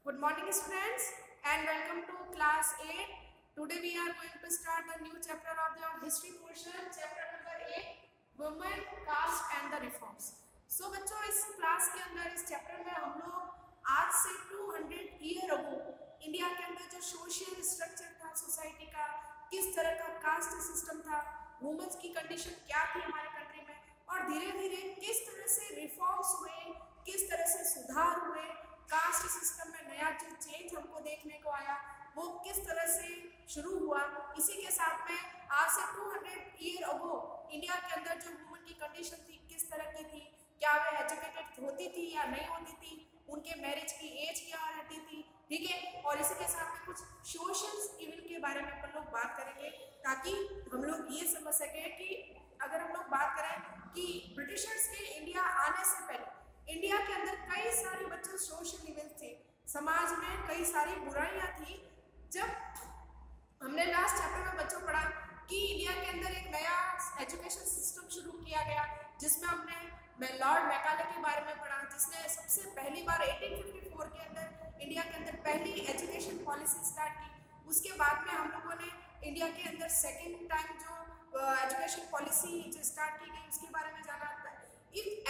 Good morning students and welcome to class 8. Today we are going to start a new chapter of the history portion, chapter number 8, women, caste and the reforms. So बच्चों इस class के अंदर इस chapter में हम लोग आज से 200 ईयर अगो इंडिया के अंदर जो सोशल स्ट्रक्चर था सोसाइटी का, किस तरह का कास्ट सिस्टम था, वुमेन्स की कंडीशन क्या थी हमारे कंट्री में और धीरे धीरे किस तरह से रिफॉर्म्स हुए, किस तरह से सुधार हुए, कास्ट सिस्टम में नया जो चेंज हमको देखने को आया वो किस तरह से शुरू हुआ। इसी के साथ में आज से 200 ईयर अगो इंडिया के अंदर जो वुमेन की कंडीशन थी किस तरह की थी, क्या वे एजुकेटेड होती थी या नहीं होती थी, उनके मैरिज की एज क्या रहती थी, ठीक है। और इसी के साथ में कुछ सोशल इविल के बारे में अपन लोग बात करेंगे ताकि हम लोग ये समझ सके कि अगर हम लोग बात करें कि ब्रिटिशर्स के इंडिया आने से पहले इंडिया के अंदर कई सारे बच्चों सोशल इवेंट थे, समाज में कई सारी बुराइयां थी। जब हमने लास्ट चैप्टर में बच्चों पढ़ा कि इंडिया के अंदर एक नया एजुकेशन सिस्टम शुरू किया गया जिसमें हमने लॉर्ड मैकाले के बारे में पढ़ा, जिसने सबसे पहली बार 1854 के अंदर इंडिया के अंदर पहली एजुकेशन पॉलिसी स्टार्ट की। उसके बाद में हम लोगों ने इंडिया के अंदर सेकेंड टाइम जो एजुकेशन पॉलिसी जो स्टार्ट की गई उसके बारे में जाना।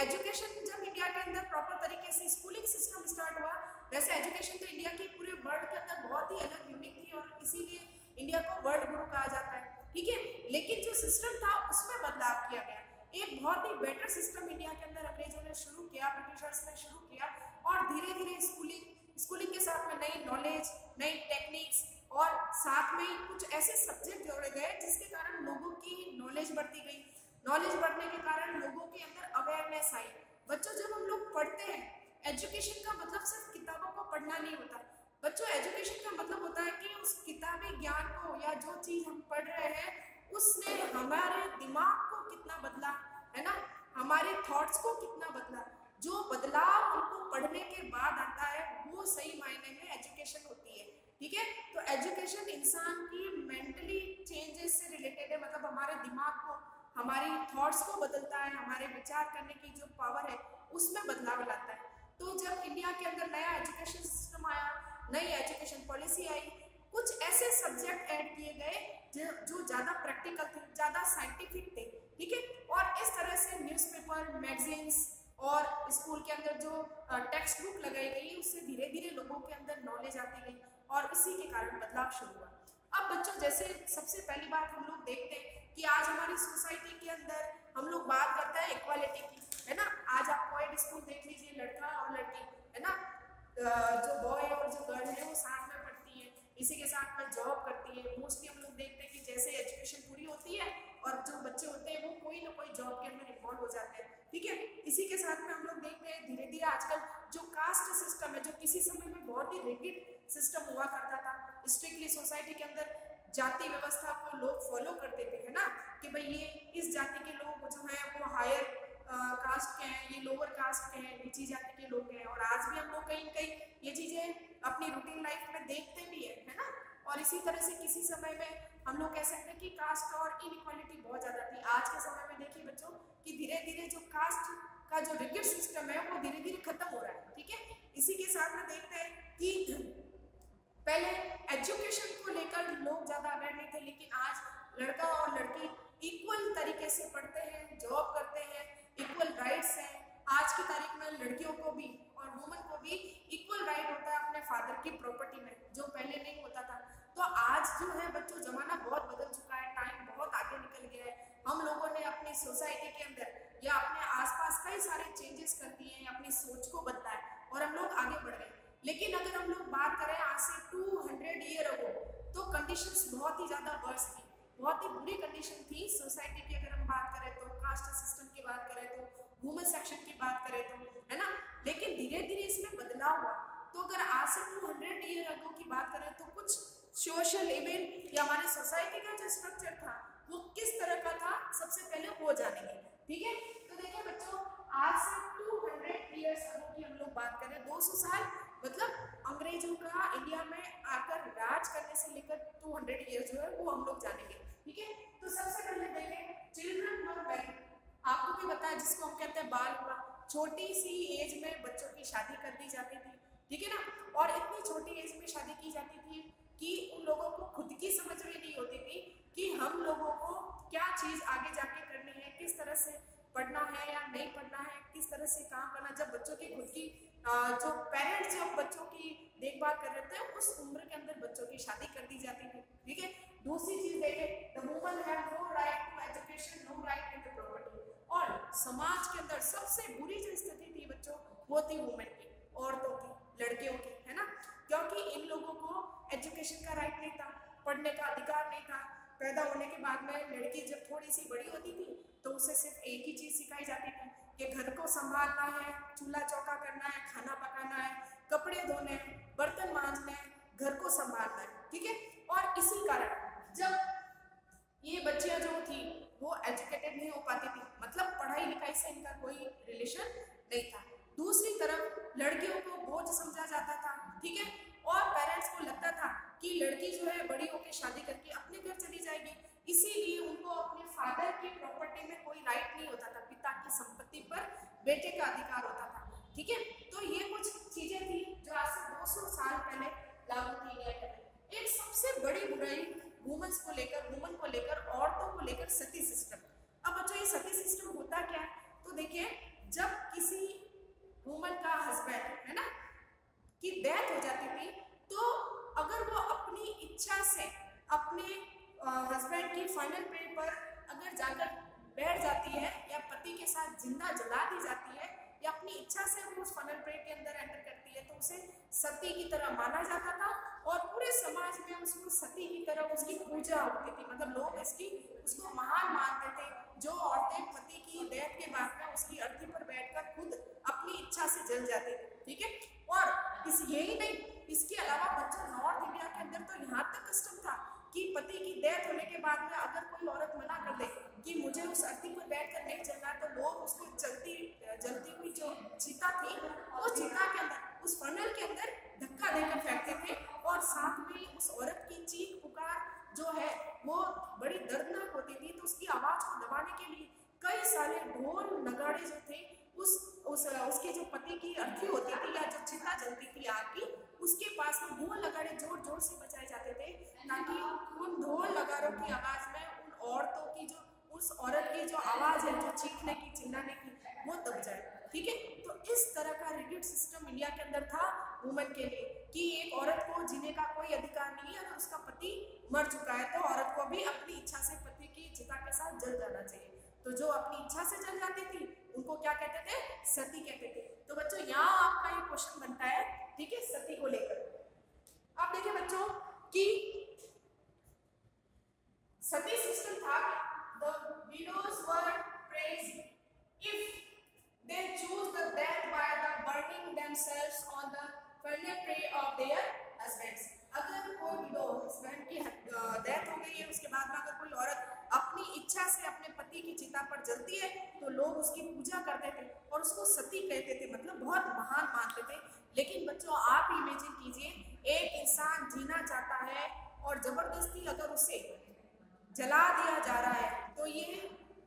एजुकेशन जब इंडिया के अंदर प्रॉपर तरीके से स्कूलिंग सिस्टम स्टार्ट हुआ, वैसे एजुकेशन तो इंडिया की पूरे वर्ल्ड के अंदर बहुत ही अलग यूनिक थी और इसीलिए इंडिया को वर्ल्ड गुरु कहा जाता है, ठीक है। लेकिन जो सिस्टम था उसमें बदलाव किया गया, एक बहुत ही बेटर सिस्टम इंडिया के अंदर अंग्रेजों ने शुरू किया, ब्रिटिशर्स ने शुरू किया और धीरे धीरे स्कूलिंग के साथ में नई नॉलेज, नई टेक्निक्स और साथ में कुछ ऐसे सब्जेक्ट जोड़े गए जिसके कारण लोगों की नॉलेज बढ़ती गई। नॉलेज बढ़ने के कारण लोगों के अंदर अवेयरनेस आई। बच्चों जब हम लोग पढ़ते हैं, एजुकेशन का मतलब सिर्फ किताबों को पढ़ना नहीं होता बच्चों, एजुकेशन का मतलब होता है कि उस किताबी ज्ञान को या जो चीज हम पढ़ रहे हैं उसने हमारे दिमाग को कितना बदला, है ना, हमारे थॉट्स को कितना बदला। जो बदलाव हमको पढ़ने के बाद आता है वो सही मायने में एजुकेशन होती है, ठीक है। तो एजुकेशन इंसान की मेंटली चेंजेस से रिलेटेड है, मतलब हमारे दिमाग को, हमारी थॉट्स को बदलता है, हमारे विचार करने की जो पावर है उसमें बदलाव लाता है। तो जब इंडिया के अंदर नया एजुकेशन सिस्टम आया, नई एजुकेशन पॉलिसी आई, कुछ ऐसे सब्जेक्ट ऐड किए गए जो ज़्यादा प्रैक्टिकल थे, ज़्यादा साइंटिफिक थे, ठीक है। और इस तरह से न्यूज़पेपर, मैगजीन्स और स्कूल के अंदर जो टेक्स्ट बुक लगाई गई उससे धीरे धीरे लोगों के अंदर नॉलेज आती गई और इसी के कारण बदलाव शुरू हुआ। अब बच्चों जैसे सबसे पहली बात हम लोग देखते हैं कि आज हमारी सोसाइटी के अंदर हम लोग बात करते हैं इक्वालिटी की, है ना। आज आप कोई स्कूल देख लीजिए, लड़का और लड़की, है ना, जो बॉय और जो गर्ल है वो साथ में पढ़ती है, इसी के साथ में जॉब करती है। मोस्टली हम लोग देखते हैं कि जैसे एजुकेशन पूरी होती है और जो बच्चे होते हैं वो कोई ना कोई जॉब के अंदर इन्वॉल्व हो जाते हैं, ठीक है। इसी के साथ में हम लोग देखते हैं धीरे धीरे आजकल जो कास्ट सिस्टम है, जो किसी समय में बहुत ही रिगिड सिस्टम हुआ करता था, स्ट्रिक्टली सोसाइटी के अंदर जाति व्यवस्था को लोग फॉलो करते थे, है ना, कि भाई ये इस जाति के लोग जो हैं वो हायर कास्ट के हैं, ये लोअर कास्ट के हैं, नीची जाति के लोग हैं। और आज भी हम लोग कहीं कहीं ये चीजें अपनी रूटीन लाइफ में देखते भी है ना। और इसी तरह से किसी समय में हम लोग कह सकते हैं कि कास्ट और इनइक्वालिटी बहुत ज्यादा थी। आज के समय में देखिए बच्चों कि धीरे धीरे जो कास्ट का जो रिगिड सिस्टम है वो धीरे धीरे खत्म हो रहा है, ठीक है। इसी के साथ में देखते हैं कि पहले एजुकेशन को लेकर लोग ज़्यादा अवेयर नहीं थे, लेकिन आज लड़का और लड़की इक्वल तरीके से पढ़ते हैं, जॉब करते हैं, इक्वल राइट्स हैं। आज की तारीख में लड़कियों को भी और वुमेन को भी इक्वल राइट होता है अपने फादर की प्रॉपर्टी में, जो पहले नहीं होता था। तो आज जो है बच्चों जमाना बहुत बदल चुका है, टाइम बहुत आगे निकल गया है। हम लोगों ने अपनी सोसाइटी के अंदर या अपने आसपास कई सारे चेंजेस कर दिए हैं, अपनी सोच को बदला है और हम लोग आगे बढ़ गए। लेकिन अगर हम लोग बात करें आज से 200 ईयर अगो तो कंडीशंस बहुत ही ज़्यादा वर्स थी, बहुत ही बुरी कंडीशन थी सोसाइटी की। अगर हम बात करें तो कास्ट सिस्टम की बात करें तो वुमेन सेक्शन की बात करें तो, है ना। लेकिन धीरे धीरे इसमें बदलाव हुआ। तो अगर आज से 200 ईयर अगो की बात करें तो कुछ सोशल इवेंट या हमारे सोसाइटी का जो स्ट्रक्चर था वो किस तरह का था, सबसे पहले वो जानेंगे, ठीक है। तो देखिए बच्चों आज से 200 ईयर्स अगो की हम लोग बात करें, 200 साल मतलब अंग्रेजों का इंडिया में आकर राज करने से लेकर 200 ईयर जो है वो हम लोग जानेंगे, ठीक है। तो सबसे पहले देखें चिल्ड्रन वर मैरिड, आपको भी पता है जिसको हम कहते हैं बाल विवाह, छोटी सी एज में बच्चों की शादी कर दी जाती थी, ठीक है ना। और इतनी छोटी एज में शादी की जाती थी कि उन लोगों को खुद की समझ में नहीं होती थी कि हम लोगों को क्या चीज आगे जाके करनी है, किस तरह से पढ़ना है या नहीं पढ़ना है, किस तरह से काम करना। जब बच्चों की खुद की जो पेरेंट्स जब बच्चों की देखभाल कर रहे थे उस उम्र के अंदर बच्चों की शादी कर दी जाती थी, ठीक है। दूसरी चीज देखें, the woman have no right to education, no right in the property. और समाज के अंदर सबसे बुरी जो स्थिति थी बच्चों वो थी वुमेन की, औरतों की, लड़कियों की, है ना। क्योंकि इन लोगों को एजुकेशन का राइट नहीं था, पढ़ने का अधिकार नहीं था। पैदा होने के बाद में लड़की जब थोड़ी सी बड़ी होती थी तो उसे सिर्फ एक ही चीज सिखाई जाती थी कि घर को संभालना है, चूल्हा चौका करना है, खाना पकाना है, कपड़े धोने हैं, बर्तन मांजने हैं, घर को संभालना है, ठीक है। और इसी कारण जब ये बच्चियां जो थी वो एजुकेटेड नहीं हो पाती थी, मतलब पढ़ाई लिखाई से इनका कोई रिलेशन नहीं था। दूसरी तरफ लड़कियों को बोझ समझा जाता था, ठीक है। और पेरेंट्स को लगता था कि लड़की जो है बड़ी होकर शादी करके अपने घर चली जाएगी, इसीलिए उनको अपने फादर की प्रॉपर्टी में कोई राइट नहीं होता था, पिता की संपत्ति पर बेटे का अधिकार होता था, ठीक है। तो ये कुछ चीजें थी जो आज से 200 साल पहले लागू की गई। एक सबसे बड़ी बुराई वुमन को लेकर औरतों को लेकर सती सिस्टम। अब बच्चों ये सती सिस्टम होता क्या है, तो देखिए जब किसी वुमन का हस्बैंड है ना की डेथ हो जाती थी तो अगर वो अपनी इच्छा से अपने हस्बैंड की फाइनल पेड पर अगर जाकर बैठ जाती है या पति के साथ जिंदा जला दी जाती है या अपनी इच्छा से वो उस फाइनल पेड के अंदर एंटर करती है तो उसे सती की तरह माना जाता था और पूरे समाज में उसको सती की तरह उसकी पूजा होती थी, मतलब लोग उसको महान मानते थे। जो औरतें पति की डेथ के बाद में उसकी अर्थी पर बैठकर खुद अपनी इच्छा से जल जाती थी, ठीक है। और यही नहीं, इसके अलावा बच्चों नॉर्थ इंडिया के अंदर तो यहाँ तक कस्टम था कि पति की डेथ होने के बाद में अगर कोई औरत मना कर दे कि मुझे उस अर्थी पर बैठकर नहीं चलना तो लोग उसको जलती हुई जो चिता थी वो चिता के अंदर उस फनल के अंदर धक्का देकर फेंकते थे और साथ में उस औरत की चीख पुकार जो है वो बड़ी दर्दनाक होती थी। तो उसकी आवाज को दबाने के लिए कई सारे ढोल नगाड़े जो थे उसके जो पति की अर्थी होती थी या जो चिता जलती थी आग की उसके पास में ढोल नगाड़े जोर जोर से बजाए जाते थे ताकि उन ढोल नगाड़ों की आवाज में उन औरतों की जो उस औरत की जो आवाज है जो चीखने की चिल्लाने की वो दब जाए, ठीक है। तो इस तरह का रिगिड सिस्टम इंडिया के अंदर था वुमेन के लिए कि एक औरत को जीने का कोई अधिकार नहीं है, अगर उसका पति मर चुका है तो औरत को भी अपनी इच्छा से पति की चिता के साथ जल जाना चाहिए। तो जो अपनी इच्छा से जल जाती थी उनको क्या कहते थे, सती कहते थे। तो बच्चों यहाँ आपका ये क्वेश्चन बनता है, ठीक है, सती को लेकर। अब देखिए बच्चों कि सती सिस्टम था the widows were praised if they choose the death by the burning themselves on the funeral pyre of their husbands। अगर कोई विडो हस्बैंड की डेथ हो गई है उसके बाद में अगर कोई औरत अपनी इच्छा से अपने पति की चिता पर जलती है तो लोग उसकी पूजा करते थे और उसको सती कहते थे, मतलब बहुत महान मानते थे। लेकिन बच्चों आप इमेजिन कीजिए एक इंसान जीना चाहता है और जबरदस्ती अगर उसे जला दिया जा रहा है तो ये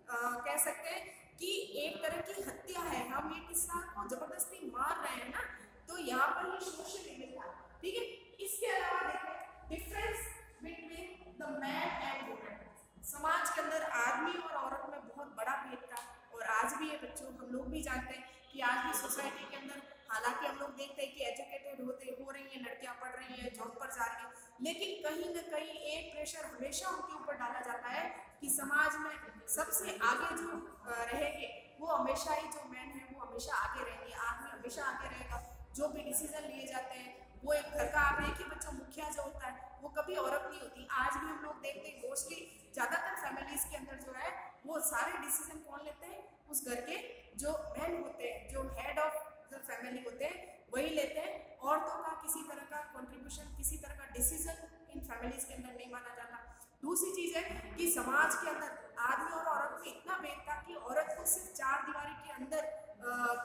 कह सकते हैं कि एक तरह की हत्या है। हम एक इंसान को जबरदस्ती मार रहे हैं ना, तो यहाँ पर ये सोशल इविल था, ठीक है। इसके अलावा देखें difference between the man and women. समाज के अंदर आदमी और औरत में बहुत बड़ा भेद था और आज भी ये बच्चों हम लोग भी जानते हैं कि आज भी सोसाइटी के अंदर हालांकि हम लोग देखते हैं कि एजुकेटेड हो रही हैं लड़कियां, पढ़ रही हैं, जॉब पर जा रही हैं, लेकिन कहीं ना कहीं एक प्रेशर हमेशा उनके ऊपर डाला जाता है कि समाज में सबसे आगे जो रहेंगे वो हमेशा ही जो मैन है वो हमेशा आगे रहेंगे, आदमी हमेशा आगे रहेगा। जो भी डिसीजन लिए जाते हैं वो एक घर का आप देखिए बच्चों मुखिया जो होता है वो कभी औरत नहीं होती। आज भी हम लोग देखते हैं मोस्टली ज़्यादातर फैमिलीज के अंदर जो है वो सारे डिसीजन कौन लेते हैं, उस घर के जो मैन होते हैं, जो हेड ऑफ द फैमिली होते हैं वही लेते हैं। औरतों का किसी तरह का कंट्रीब्यूशन, किसी तरह का डिसीजन इन फैमिलीज के अंदर नहीं माना जाता। दूसरी चीज है कि समाज के अंदर आदमी और औरत में इतना भेद था कि औरत को सिर्फ 4 दीवारी के अंदर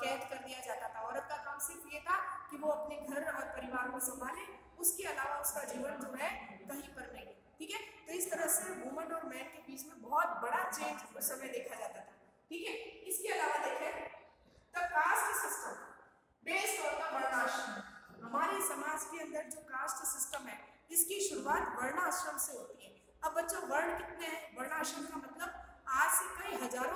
कैद कर दिया जाता था। औरत का काम सिर्फ ये था कि वो अपने घर और परिवार को संभाले, उसके अलावा उसका जीवन जो है कहीं पर नहीं, ठीक है। तो इस तरह से वुमन और मैन के बीच में बहुत बड़ा चेंज उस समय देखा जाता था, ठीक है। इसके अलावा देखें the caste system based on the वर्णाश्रम।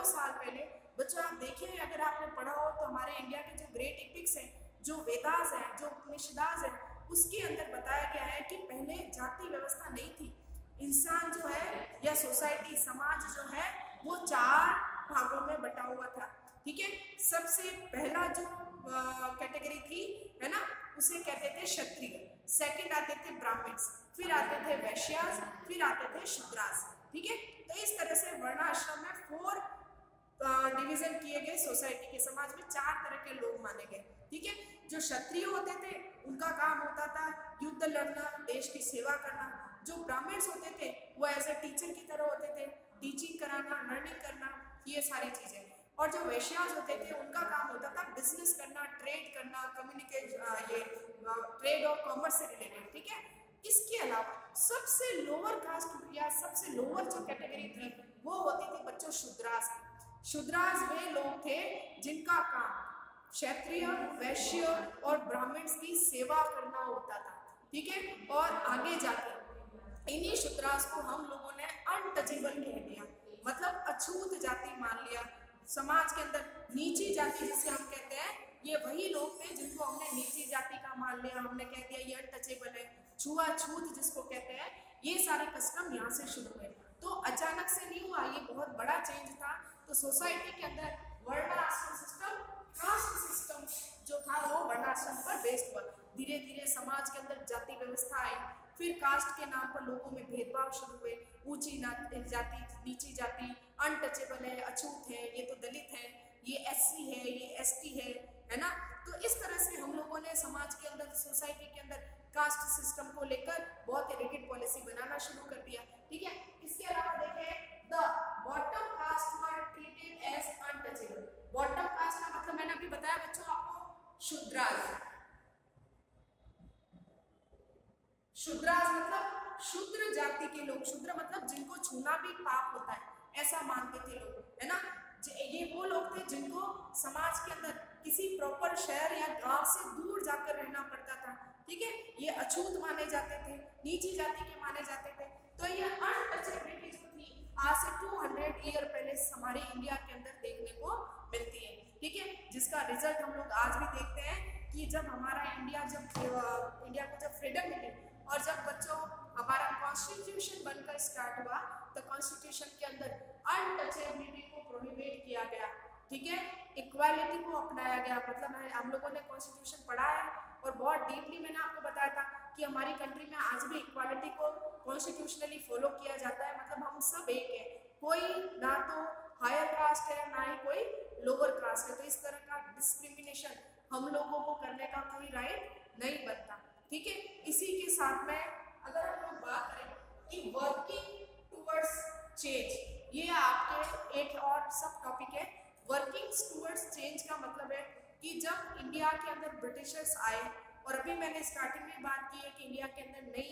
हजारों साल पहले बच्चों आप देखिए, अगर आपने पढ़ा हो तो हमारे इंडिया के जो ग्रेट एपिक्स हैं, जो वेदास हैं, जो उपनिषदास हैं, उसके अंदर बताया गया है कि पहले जाति व्यवस्था नहीं थी। इंसान जो है या सोसाइटी समाज जो है वो 4 भागों में बटा हुआ था। ठीक है, सबसे पहला जो कैटेगरी थी है ना, उसे कहते थे क्षत्रिय, सेकंड आते थे ब्राह्मण्स, फिर आते थे वैश्यास, फिर आते थे शूद्रास। ठीक है, तो इस तरह से वर्णाश्रम में 4 डिवीजन किए गए सोसाइटी के, समाज में 4 तरह के लोग माने गए। ठीक है, जो क्षत्रिय होते थे उनका काम होता था युद्ध लड़ना, देश की सेवा करना। जो ब्राह्मण्स होते थे वो एज ए टीचर की तरह होते थे, टीचिंग कराना, लर्निंग करना, ये सारी चीजें। और जो वैश्यास होते थे उनका काम होता था बिजनेस करना, ट्रेड करना, कम्युनिकेशन, ये ट्रेड और कॉमर्स से रिलेटेड। ठीक है, इसके अलावा सबसे लोअर कास्ट या सबसे लोअर जो कैटेगरी थी वो होती थी बच्चों शूद्रास। शूद्रास वे लोग थे जिनका काम क्षत्रिय, वैश्य और ब्राह्मण्स की सेवा करना होता था। ठीक है, और आगे जाके इन्हीं शूद्रास को हम लोगों ने अनटचेबल कह दिया, मतलब अछूत जाति मान लिया। समाज के अंदर नीची जाति जिसे हम कहते हैं, ये वही लोग थे जिनको हमने नीची जाति का मान लिया, हमने कह दिया ये अनटचेबल है। छुआछूत जिसको कहते हैं, ये सारे कस्टम यहाँ से शुरू हुए। तो अचानक से नहीं हुआ, ये बहुत बड़ा चेंज था। तो सोसाइटी के अंदर वर्णाश्रम सिस्टम, कास्ट सिस्टम जो था वो वर्णाश्रम पर बेस्ड हुआ। धीरे धीरे समाज के अंदर जाति व्यवस्था आई, फिर कास्ट के नाम पर लोगों में भेदभाव शुरू हुए। ऊंची जाति, नीची जाति, अनटचेबल है, अछूत है, ये तो दलित है, ये एससी है, ये एसटी है ना। तो इस तरह से हम लोगों ने समाज के अंदर, सोसाइटी के अंदर कास्ट सिस्टम को लेकर बहुत ही रिगिड पॉलिसी बनाना शुरू कर दिया। ठीक है, इसके अलावा देखें the bottom caste were treated as untouchable. Bottom caste का मतलब मैंने अभी बताया बच्चों आपको, शूद्रास। शूद्रास मतलब शूद्र जाति के लोग, शूद्र मतलब जिनको छूना भी पाप होता है, ऐसा मानते थे लोग, है ना। ये वो लोग थे जिनको समाज के अंदर किसी प्रॉपर शहर या गांव से दूर जाकर रहना पड़ता था। ठीक है, ये अछूत माने जाते थे, नीची जाति के माने जाते थे। तो ये अनटचेबिलिटी जो थी आज से 200 ईयर पहले हमारे इंडिया के अंदर देखने को मिलती है। ठीक है, जिसका रिजल्ट हम लोग आज भी देखते हैं कि जब हमारा इंडिया को जब फ्रीडम मिली और जब बच्चों हमारा कॉन्स्टिट्यूशन बनकर स्टार्ट हुआ, तो कॉन्स्टिट्यूशन के अंदर अनटचेबिलिटी को प्रोहिबिट किया गया। ठीक है, इक्वालिटी को अपनाया गया। मतलब हम लोगों ने कॉन्स्टिट्यूशन पढ़ा है और बहुत डीपली मैंने आपको बताया था कि हमारी कंट्री में आज भी इक्वालिटी को कॉन्स्टिट्यूशनली फॉलो किया जाता है। मतलब हम सब एक है, कोई ना तो हायर कास्ट है ना ही कोई लोअर कास्ट है। तो इस तरह का डिस्क्रिमिनेशन हम लोगों को करने का कोई राइट नहीं बनता। ठीक है, इसी के साथ में अगर हम लोग बात करें कि वर्किंग टुवर्ड्स चेंज, ये आपके एक और सब टॉपिक है। वर्किंग टुवर्ड्स चेंज का मतलब है कि जब इंडिया के अंदर ब्रिटिशर्स आए, और अभी मैंने स्टार्टिंग में बात की है कि इंडिया के अंदर नई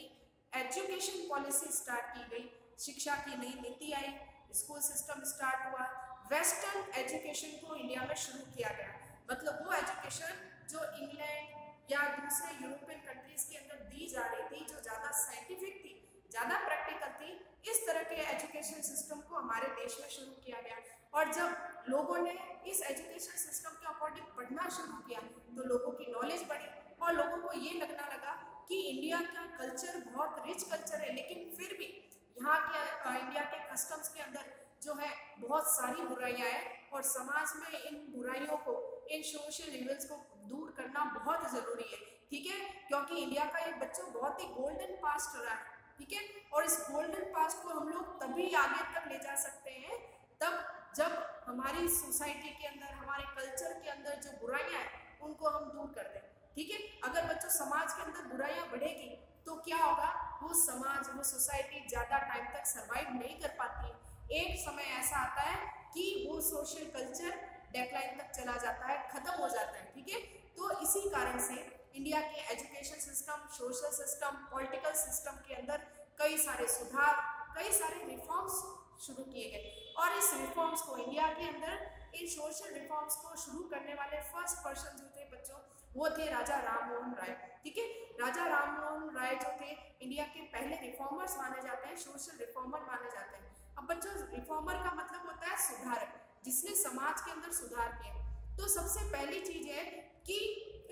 एजुकेशन पॉलिसी स्टार्ट की गई, शिक्षा की नई नीति आई, स्कूल सिस्टम स्टार्ट हुआ, वेस्टर्न एजुकेशन को इंडिया में शुरू किया गया। मतलब वो एजुकेशन जो इंग्लैंड या दूसरे यूरोपियन कंट्रीज के अंदर दी जा रही थी, जो ज़्यादा साइंटिफिक थी, ज़्यादा प्रैक्टिकल थी, इस तरह के एजुकेशन सिस्टम को हमारे देश में शुरू किया गया। और जब लोगों ने इस एजुकेशन सिस्टम के अकॉर्डिंग पढ़ना शुरू किया तो लोगों की नॉलेज बढ़ी और लोगों को ये लगना लगा कि इंडिया का कल्चर बहुत रिच कल्चर है, लेकिन फिर भी यहाँ के इंडिया के कस्टम्स के अंदर जो है बहुत सारी बुराइयां हैं और समाज में इन बुराइयों को, इन सोशल इविल्स को दूर करना बहुत ज़रूरी है। ठीक है, क्योंकि इंडिया का एक बच्चों बहुत ही गोल्डन पास्ट रहा है। ठीक है, और इस गोल्डन पास्ट को हम लोग तभी आगे तक ले जा सकते हैं तब जब हमारी सोसाइटी के अंदर, हमारे कल्चर के अंदर जो बुराइयां हैं उनको हम दूर कर दें। ठीक है, अगर बच्चों समाज के अंदर बुराइयां बढ़ेगी तो क्या होगा, वो समाज, वो सोसाइटी ज़्यादा टाइम तक सर्वाइव नहीं कर पाती है। एक समय ऐसा आता है कि वो सोशल कल्चर डेक्लाइन तक चला जाता है, खत्म हो जाता है। ठीक है, तो इसी कारण से इंडिया के education system, social system, political system के अंदर कई सारे सुधार, कई सारे रिफॉर्म्स शुरू किए गए। और इस रिफॉर्म्स को इंडिया के अंदर, इन सोशल रिफॉर्म्स को शुरू करने वाले फर्स्ट पर्सन जो थे बच्चों, वो थे राजा राम मोहन राय। ठीक है, राजा राम मोहन राय जो थे इंडिया के पहले रिफॉर्मर्स माने जाते हैं, सोशल रिफॉर्मर माने जाते हैं। अब बच्चों, रिफॉर्मर का मतलब होता है सुधारक। जिसने समाज के अंदर सुधार किया। तो सबसे पहली चीज है कि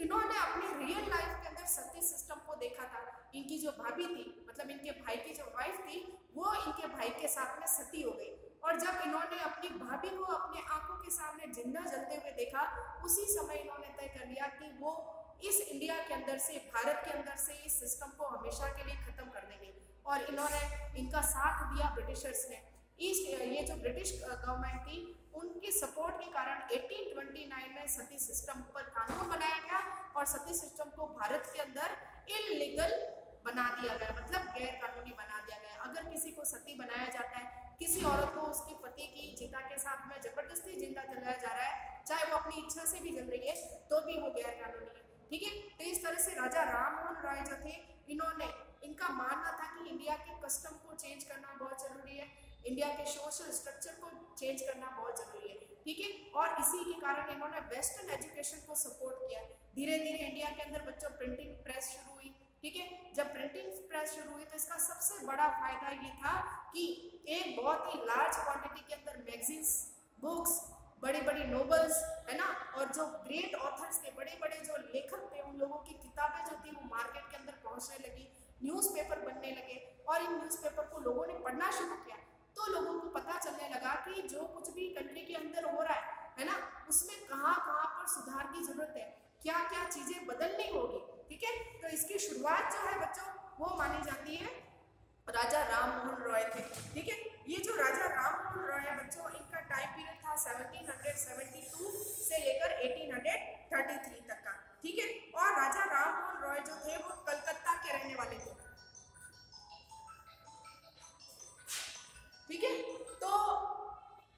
इन्होंने अपनी रियल लाइफ के अंदर सती सिस्टम को देखा था। इनकी जो भाभी थी, मतलब इनके भाई की जो वाइफ थी, वो इनके भाई के साथ में सती हो गई। और जब इन्होंने अपनी भाभी को अपने आंखों के सामने जिंदा जलते हुए देखा, उसी समय इन्होंने तय कर लिया कि वो इस इंडिया के अंदर से, भारत के अंदर से इस सिस्टम को हमेशा के लिए खत्म कर देंगे। और इन्होंने इनका साथ दिया ब्रिटिशर्स ने। ये जो ब्रिटिश गवर्नमेंट थी, उनके सपोर्ट के कारण 1829 में सती सिस्टम पर कानून बनाया गया और सती सिस्टम को भारत के अंदर इलीगल बना दिया गया, मतलब गैर कानूनी बना दिया गया। अगर किसी को सती बनाया जाता है, किसी औरत को उसके पति की चिता के साथ में जबरदस्ती जिंदा जलाया जा रहा है, चाहे वो अपनी इच्छा से भी जल रही है, तो भी वो गैर कानूनी है। ठीक है, तो इस तरह से राजा राममोहन राय जो थे, इनका मानना था कि इंडिया के कस्टम को चेंज करना बहुत जरूरी है, इंडिया के सोशल स्ट्रक्चर को चेंज करना बहुत जरूरी है। ठीक है, और इसी के कारण इन्होंने वेस्टर्न एजुकेशन को सपोर्ट किया। धीरे धीरे इंडिया के अंदर बच्चों प्रिंटिंग प्रेस शुरू हुई। ठीक है, जब प्रिंटिंग प्रेस शुरू हुई तो इसका सबसे बड़ा फायदा ये था कि एक बहुत ही लार्ज क्वांटिटी के अंदर मैगजीन्स, बुक्स, बड़ी बड़ी नोवेल्स, है ना, और जो ग्रेट ऑथर्स थे, बड़े बड़े जो लेखक थे, उन लोगों की किताबें जो थी वो मार्केट के अंदर पहुंचने लगी, न्यूज़पेपर बनने लगे। और इन न्यूज़पेपर को लोगों ने पढ़ना शुरू किया, तो लोगों को पता चलने लगा कि जो कुछ भी कंट्री के अंदर हो रहा है ना, उसमें कहाँ कहाँ पर सुधार की जरूरत है, क्या क्या चीजें बदलनी होगी। ठीक है, तो इसकी शुरुआत जो है बच्चों, वो मानी जाती है राजा राममोहन रॉय थे। ठीक है, ये जो राजा राममोहन रॉय है बच्चों, इनका टाइम पीरियड था 1772 से लेकर 1833 तक का। ठीक है, और राजा राममोहन रॉय जो थे वो कलकत्ता के रहने वाले थे। ठीक है, तो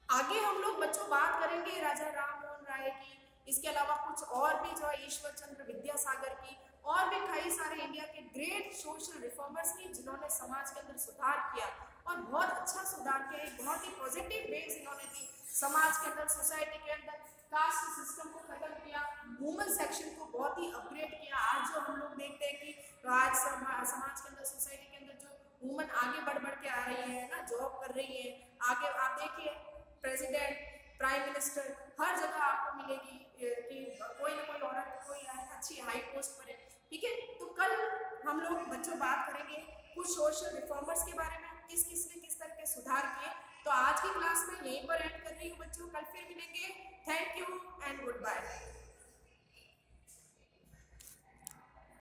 आगे हम लोग बच्चों बात करेंगे राजा राममोहन राय की, इसके अलावा कुछ और भी जो है ईश्वर चंद्र विद्यासागर की, और भी कई सारे इंडिया के ग्रेट सोशल रिफॉर्मर्स की, जिन्होंने समाज के अंदर सुधार किया और बहुत अच्छा सुधार किया। बहुत ही पॉजिटिव वेज इन्होंने दी समाज के अंदर, सोसाइटी के अंदर कास्ट सिस्टम को खत्म किया, वुमेन सेक्शन को बहुत ही अपग्रेड किया। आज जो हम लोग देखते हैं कि आज समाज के अंदर, सोसाइटी के अंदर जो वुमेन आगे बढ़ के आ रही है ना, जॉब कर रही है, आगे आप देखिए प्रेसिडेंट, प्राइम मिनिस्टर, हर जगह आपको मिलेगी कि कोई ना कोई औरत कोई अच्छी हाई पोस्ट पर है। ठीक है, तो कल हम लोग बच्चों बात करेंगे कुछ सोशल रिफॉर्मर्स के बारे में, किस तरह के सुधार किए। तो आज की क्लास में यहीं पर एंड कर रही हूँ बच्चों, कल फिर मिलेंगे। Thank you and good bye.